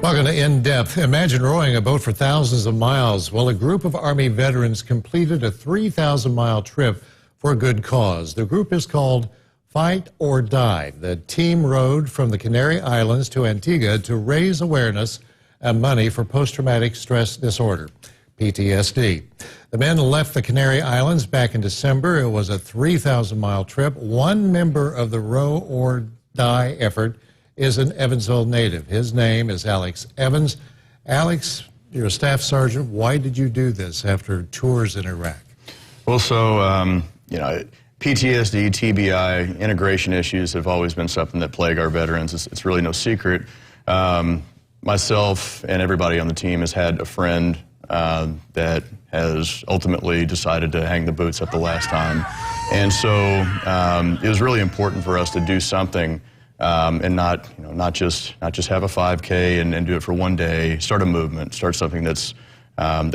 Welcome to In Depth. Imagine rowing a boat for thousands of miles. Well, a group of Army veterans completed a 3,000-mile trip for a good cause. The group is called Fight or Die. The team rowed from the Canary Islands to Antigua to raise awareness and money for post-traumatic stress disorder, PTSD. The men left the Canary Islands back in December. It was a 3,000-mile trip. One member of the Row or Die effort is an Evansville native. His name is Alex Evans. Alex, you're a staff sergeant. Why did you do this after tours in Iraq? Well, so, PTSD, TBI, integration issues have always been something that plague our veterans. It's really no secret. Myself and everybody on the team has had a friend that has ultimately decided to hang the boots up the last time. And so it was really important for us to do something and not just have a 5K and do it for one day. Start a movement, start something that's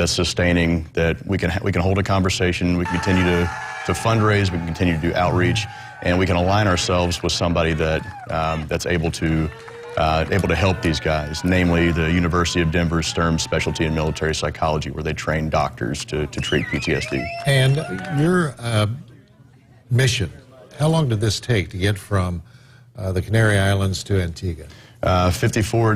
sustaining, that we can hold a conversation, we can continue to fundraise, we can continue to do outreach, and we can align ourselves with somebody that's able to help these guys, namely the University of Denver's Sturm Specialty in Military Psychology, where they train doctors to treat PTSD. And your mission, how long did this take to get from the Canary Islands to Antigua? 54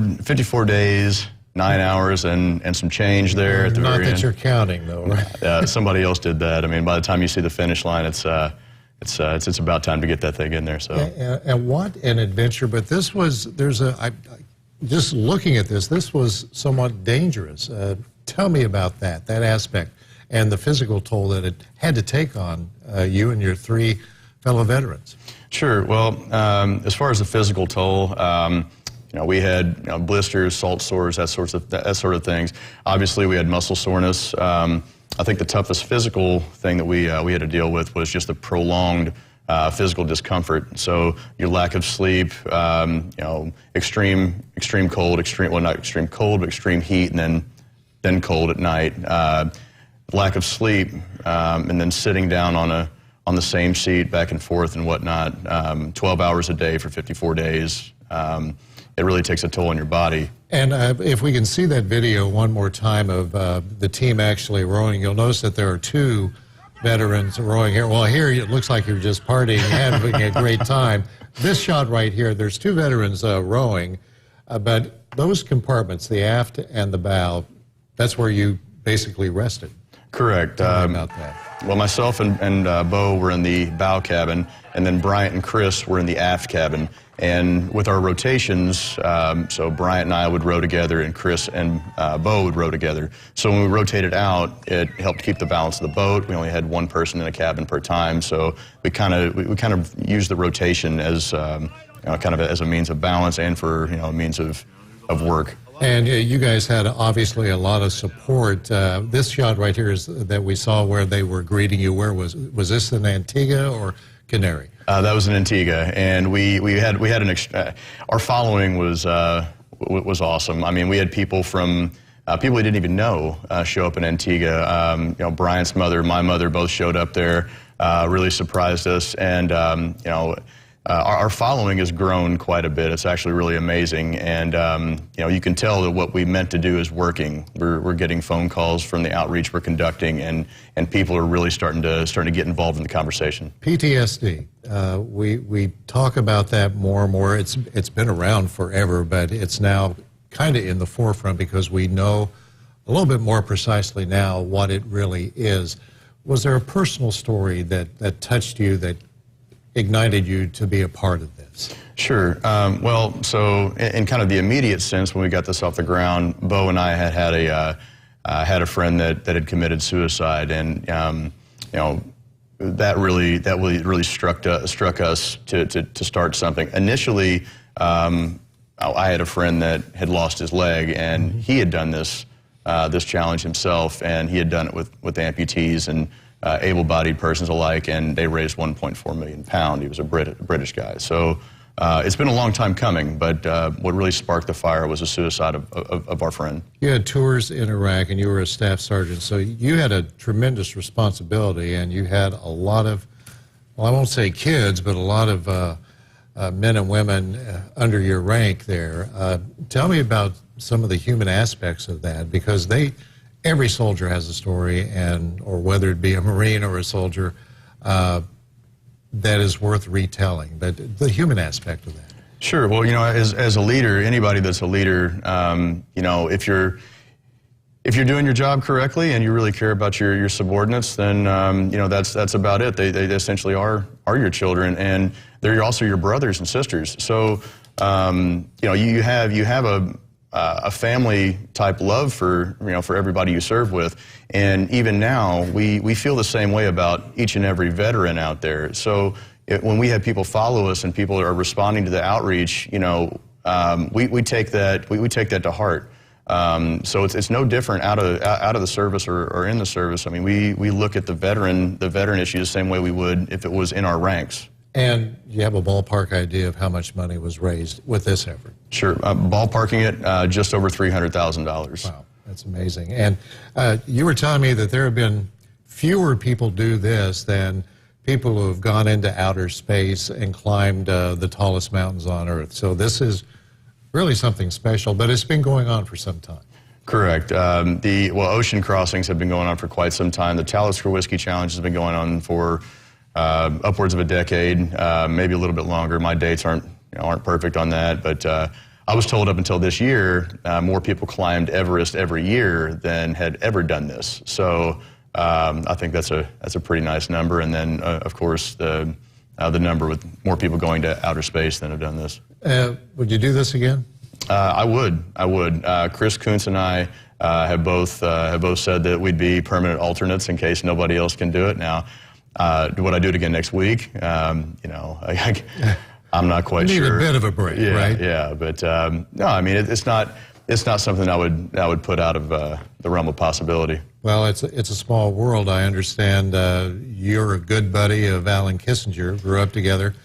days, 9 hours, and some change there at the very end. Not that you're counting, though, right? Somebody else did that. I mean, by the time you see the finish line, it's about time to get that thing in there. So. And what an adventure! But this was just looking at this was somewhat dangerous. Tell me about that aspect and the physical toll that it had to take on you and your 3 fellow veterans. Sure. Well, as far as the physical toll, we had blisters, salt sores, that sort of things. Obviously, we had muscle soreness. I think the toughest physical thing that we had to deal with was just the prolonged physical discomfort. So your lack of sleep, extreme cold, not extreme cold, but extreme heat, and then cold at night. Lack of sleep, and then sitting down on the same seat back and forth and whatnot, 12 hours a day for 54 days. It really takes a toll on your body. And if we can see that video one more time of the team actually rowing, you'll notice that there are 2 veterans rowing here. Well, here it looks like you're just partying, having a great time. This shot right here, there's 2 veterans rowing, but those compartments, the aft and the bow, that's where you basically rested. Correct. Tell me about that. Well, myself and Bo were in the bow cabin, and then Bryant and Chris were in the aft cabin. And with our rotations, so Bryant and I would row together, and Chris and Bo would row together. So when we rotated out, it helped keep the balance of the boat. We only had 1 person in a cabin per time, so we kind of used the rotation as kind of as a means of balance and for a means of work. And you guys had obviously a lot of support. This shot right here is that we saw where they were greeting you. Where was this in Antigua or Canary? That was in Antigua, and we had our following was awesome. I mean, we had people from people we didn't even know show up in Antigua. Bryant's mother, my mother, both showed up there. Really surprised us, and our following has grown quite a bit. It's actually really amazing, and you can tell that what we meant to do is working. We're getting phone calls from the outreach we're conducting, and people are really starting to get involved in the conversation. PTSD. We talk about that more and more. It's been around forever, but it's now kind of in the forefront because we know a little bit more precisely now what it really is. Was there a personal story that touched you, that ignited you to be a part of this? Sure. Well, so in kind of the immediate sense, when we got this off the ground, Bo and I had a friend that had committed suicide, and that really struck us to start something. Initially, I had a friend that had lost his leg, and he had done this challenge himself, and he had done it with amputees and able-bodied persons alike, and they raised £1.4 million. He was a British guy. So it's been a long time coming, but what really sparked the fire was the suicide of our friend. You had tours in Iraq, and you were a staff sergeant, so you had a tremendous responsibility, and you had a lot of, well, I won't say kids, but a lot of men and women under your rank there. Tell me about some of the human aspects of that, because every soldier has a story, or whether it be a Marine or a soldier, that is worth retelling. But the human aspect of that. Sure. Well, as a leader, anybody that's a leader, if you're doing your job correctly and you really care about your subordinates, then that's about it. They essentially are your children, and they're also your brothers and sisters. So you have a family type love for everybody you serve with, and even now we feel the same way about each and every veteran out there. So when we have people follow us and people are responding to the outreach, we take that to heart. So it's no different out of the service or in the service. I mean, we look at the veteran issue the same way we would if it was in our ranks. And you have a ballpark idea of how much money was raised with this effort? Sure. Ballparking it, just over $300,000. Wow, that's amazing. And you were telling me that there have been fewer people do this than people who have gone into outer space and climbed the tallest mountains on Earth. So this is really something special, but it's been going on for some time. Correct. Ocean crossings have been going on for quite some time. The Talisker Whiskey Challenge has been going on for upwards of a decade, maybe a little bit longer. My dates aren't perfect on that, but I was told up until this year, more people climbed Everest every year than had ever done this. So I think that's a pretty nice number. And then, of course, the number with more people going to outer space than have done this. Would you do this again? I would. Chris Kuntz and I have both said that we'd be permanent alternates in case nobody else can do it. Now, would I do it again next week? I'm not quite sure. You need a bit of a break, right? Yeah, but no, I mean it's not something I would put out of the realm of possibility. Well, it's a small world. I understand you're a good buddy of Alan Kissinger. Grew up together.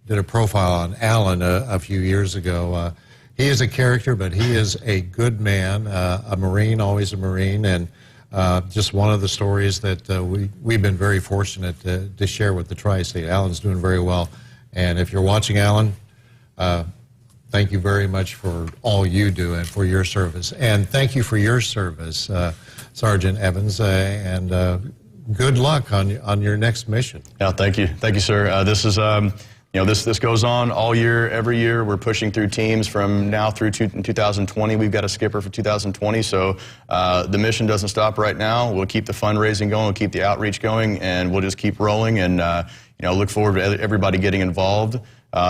Did a profile on Alan a few years ago. He is a character, but he is a good man, a Marine, always a Marine, and just one of the stories that we've been very fortunate to share with the Tri-State. Alan's doing very well, and if you're watching, Alan, thank you very much for all you do and for your service. And thank you for your service, Sergeant Evans, and good luck on your next mission. Yeah, thank you, sir. This is this goes on all year, every year. We're pushing through teams from now through 2020. We've got a skipper for 2020, so the mission doesn't stop right now. We'll keep the fundraising going, we'll keep the outreach going, and we'll just keep rolling. And look forward to everybody getting involved.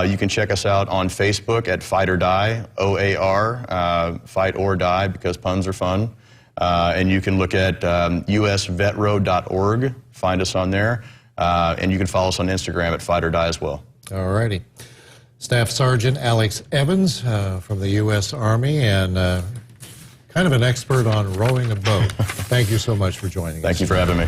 You can check us out on Facebook at Fight or Die, OAR, Fight or Die, because puns are fun. And you can look at usvetro.org, find us on there, and you can follow us on Instagram at Fight or Die as well. All righty. Staff Sergeant Alex Evans from the U.S. Army, and kind of an expert on rowing a boat. Thank you so much for joining us. Thank you for having me.